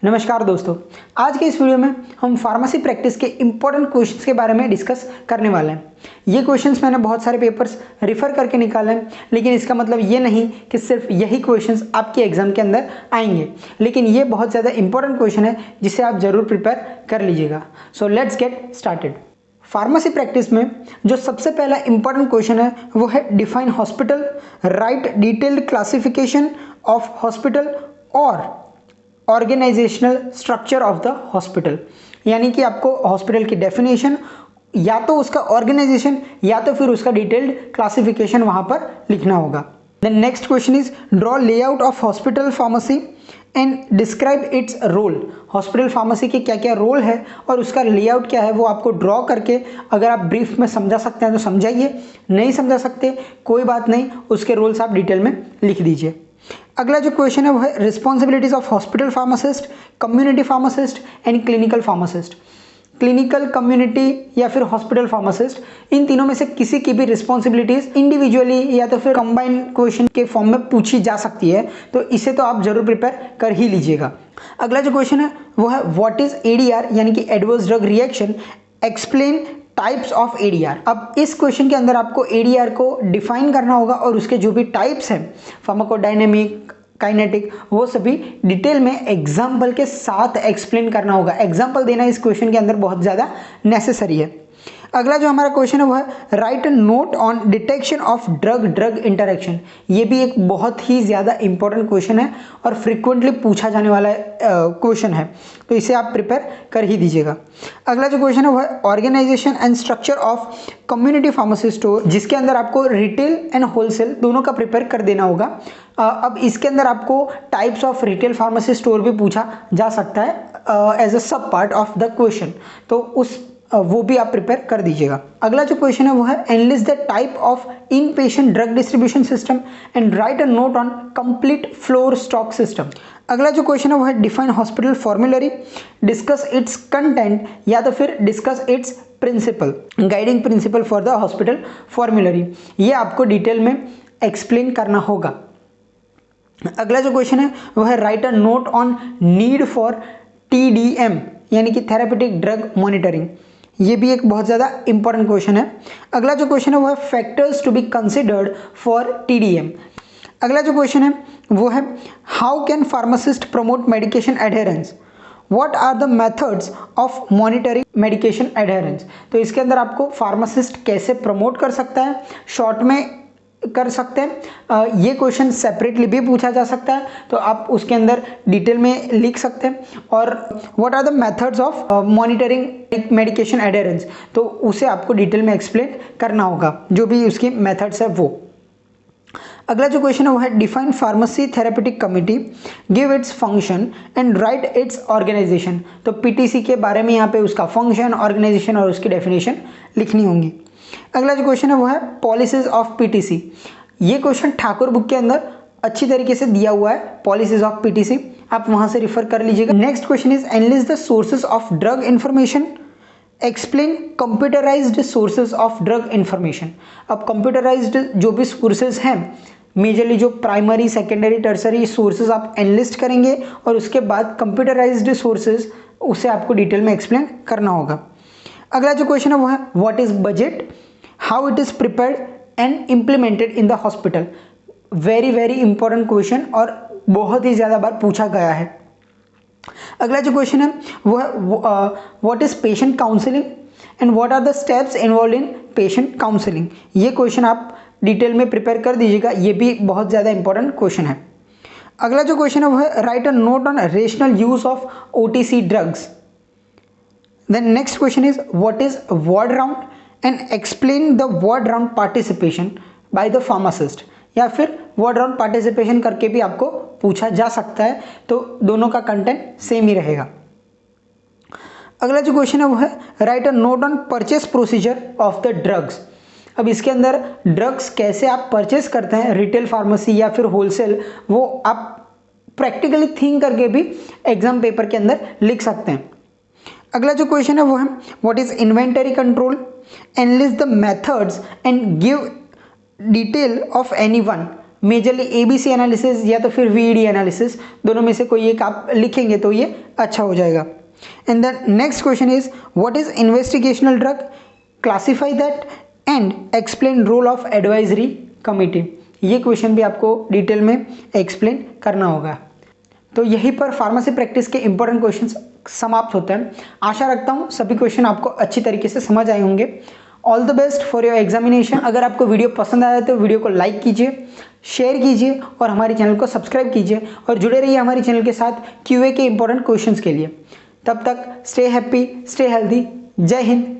नमस्कार दोस्तों, आज के इस वीडियो में हम फार्मेसी प्रैक्टिस के इम्पोर्टेंट क्वेश्चंस के बारे में डिस्कस करने वाले हैं। ये क्वेश्चंस मैंने बहुत सारे पेपर्स रेफर करके निकाले हैं, लेकिन इसका मतलब ये नहीं कि सिर्फ यही क्वेश्चंस आपके एग्जाम के अंदर आएंगे, लेकिन ये बहुत ज़्यादा इंपॉर्टेंट क्वेश्चन है जिसे आप जरूर प्रिपेयर कर लीजिएगा। So let's get started. Pharmacy practice में जो सबसे पहला इंपॉर्टेंट क्वेश्चन है वो है define hospital, right detailed classification of hospital और organisational structure of the hospital. यानी कि आपको हॉस्पिटल की डेफिनेशन या तो उसका ऑर्गेनाइजेशन या तो फिर उसका डिटेल्ड क्लासिफिकेशन वहां पर लिखना होगा। The next question is draw layout of hospital pharmacy and describe its role. Hospital pharmacy के क्या क्या रोल है और उसका लेआउट क्या है वो आपको ड्रॉ करके अगर आप ब्रीफ में समझा सकते हैं तो समझाइए, नहीं समझा सकते कोई बात नहीं, उसके रोल्स आप डिटेल में लिख दीजिए। अगला जो क्वेश्चन है वो है responsibilities of hospital pharmacist, community pharmacist and clinical pharmacist. Clinical, community या फिर हॉस्पिटल फार्मासिस्ट, इन तीनों में से किसी की भी रिस्पॉन्सिबिलिटीज इंडिविजुअली या तो फिर कंबाइंड क्वेश्चन के फॉर्म में पूछी जा सकती है, तो इसे तो आप जरूर प्रिपेयर कर ही लीजिएगा। अगला जो क्वेश्चन है वो है व्हाट इज एडीआर यानी कि adverse drug reaction, explain types of ADR. अब इस क्वेश्चन के अंदर आपको एडीआर को डिफाइन करना होगा और उसके जो भी टाइप्स हैं, फार्माकोडायनेमिक, काइनेटिक, वो सभी डिटेल में एग्जाम्पल के साथ एक्सप्लेन करना होगा। एग्जाम्पल देना इस क्वेश्चन के अंदर बहुत ज़्यादा नेसेसरी है। अगला जो हमारा क्वेश्चन है वो है right a note on detection of drug drug interaction. ये भी एक बहुत ही ज़्यादा इंपॉर्टेंट क्वेश्चन है और फ्रिक्वेंटली पूछा जाने वाला क्वेश्चन है, तो इसे आप प्रिपेयर कर ही दीजिएगा। अगला जो क्वेश्चन है वो है organisation and structure of community pharmacy store, जिसके अंदर आपको रिटेल एंड होलसेल दोनों का प्रिपेयर कर देना होगा। अब इसके अंदर आपको types of retail pharmacy store भी पूछा जा सकता है एज अ सब पार्ट ऑफ द क्वेश्चन, तो वो भी आप प्रिपेयर कर दीजिएगा। अगला जो क्वेश्चन है वो है enlist the type of in patient drug distribution system and write a note on complete floor stock system. अगला जो क्वेश्चन है वो है define hospital formulary, discuss its content या तो फिर discuss its principle, guiding principle for the hospital formulary. ये आपको डिटेल में एक्सप्लेन करना होगा। अगला जो क्वेश्चन है वो है right a note on need for TDM यानी कि थेरापेटिक ड्रग मॉनिटरिंग। ये भी एक बहुत ज़्यादा इंपॉर्टेंट क्वेश्चन है। अगला जो क्वेश्चन है वो है factors to be considered for TDM। अगला जो क्वेश्चन है वो है how can pharmacist promote medication adherence, what are the methods of monitoring medication adherence. तो इसके अंदर आपको फार्मासिस्ट कैसे प्रमोट कर सकता है, शॉर्ट में कर सकते हैं। ये क्वेश्चन सेपरेटली भी पूछा जा सकता है, तो आप उसके अंदर डिटेल में लिख सकते हैं। और what are the methods of monitoring medication adherence, तो उसे आपको डिटेल में एक्सप्लेन करना होगा, जो भी उसकी मेथड्स है वो। अगला जो क्वेश्चन है वो है define pharmacy therapeutic committee, give its function and write its organisation. तो PTC के बारे में यहाँ पे उसका फंक्शन, ऑर्गेनाइजेशन और उसकी डेफिनेशन लिखनी होंगी। अगला जो क्वेश्चन है वो है पॉलिसीज ऑफ PTC। ये क्वेश्चन ठाकुर बुक के अंदर अच्छी तरीके से दिया हुआ है, पॉलिसीज ऑफ PTC, आप वहां से रिफर कर लीजिएगा। Next question is analyse the sources of drug information, explain computerised sources of drug information. अब कंप्यूटराइज्ड जो भी सोर्सेज हैं, मेजरली जो प्राइमरी, सेकेंडरी, टर्सरी सोर्सेज आप एनालिस्ट करेंगे और उसके बाद कंप्यूटराइज्ड सोर्सेज उसे आपको डिटेल में एक्सप्लेन करना होगा। अगला जो क्वेश्चन है वो है what is budget, how it is prepared and implemented in the hospital. Very very important question और बहुत ही ज़्यादा बार पूछा गया है। अगला जो क्वेश्चन है वो है what is patient counselling and what are the steps involve in patient counselling. ये क्वेश्चन आप डिटेल में प्रिपेयर कर दीजिएगा, ये भी बहुत ज़्यादा इंपॉर्टेंट क्वेश्चन है। अगला जो क्वेश्चन है वो है right a note on rational use of OTC drugs. Then next question is what is word round and explain the word round participation by the pharmacist। या फिर word round participation करके भी आपको पूछा जा सकता है, तो दोनों का कंटेंट सेम ही रहेगा। अगला जो क्वेश्चन है वो है right a note on purchase procedure of the drugs. अब इसके अंदर ड्रग्स कैसे आप परचेस करते हैं, रिटेल फार्मेसी या फिर होलसेल, वो आप प्रैक्टिकली थिंक करके भी एग्जाम पेपर के अंदर लिख सकते हैं। अगला जो क्वेश्चन है वो है what is inventory control, analyse the methods and give detail of any one. Majorly ABC analysis या तो फिर VED एनालिसिस, दोनों में से कोई एक आप लिखेंगे तो ये अच्छा हो जाएगा। And the next question is what is investigational drug, classify that and explain role of advisory committee. ये क्वेश्चन भी आपको डिटेल में एक्सप्लेन करना होगा। तो यहीं पर फार्मेसी प्रैक्टिस के इंपॉर्टेंट क्वेश्चंस समाप्त होते हैं। आशा रखता हूँ सभी क्वेश्चन आपको अच्छी तरीके से समझ आए होंगे। All the best for your examination. अगर आपको वीडियो पसंद आया तो वीडियो को लाइक कीजिए, शेयर कीजिए और हमारे चैनल को सब्सक्राइब कीजिए और जुड़े रहिए हमारे चैनल के साथ QA के इंपॉर्टेंट क्वेश्चंस के लिए। तब तक स्टे हैप्पी, स्टे हेल्दी। जय हिंद,